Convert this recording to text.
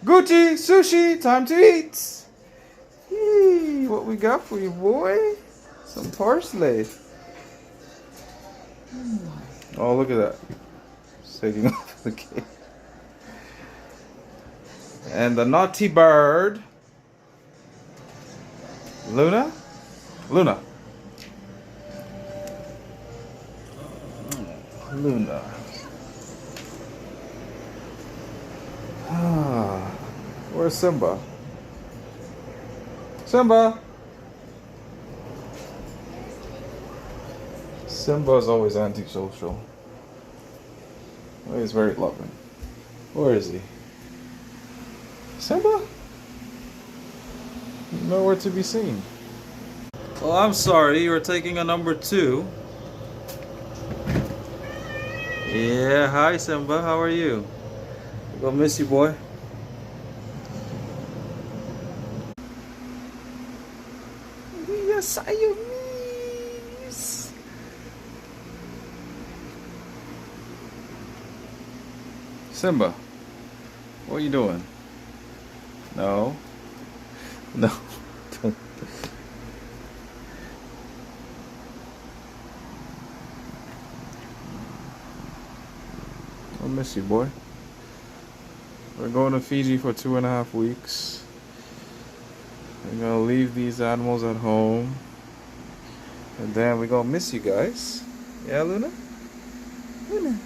Gucci, sushi, time to eat. Yee, what we got for you, boy? Some parsley. Oh, look at that. It's taking off the cake. And the naughty bird. Luna? Luna. Luna. Where's Simba? Simba! Simba is always antisocial. Well, he's very loving. Where is he? Simba? Nowhere to be seen. Well, I'm sorry, you're taking a number 2. Yeah, hi Simba, how are you? Gonna miss you, boy. Yes, I miss. Simba, what are you doing? No. No. I miss you, boy. We're going to Fiji for 2.5 weeks. We're gonna leave these animals at home. And then we're gonna miss you guys. Yeah, Luna? Luna.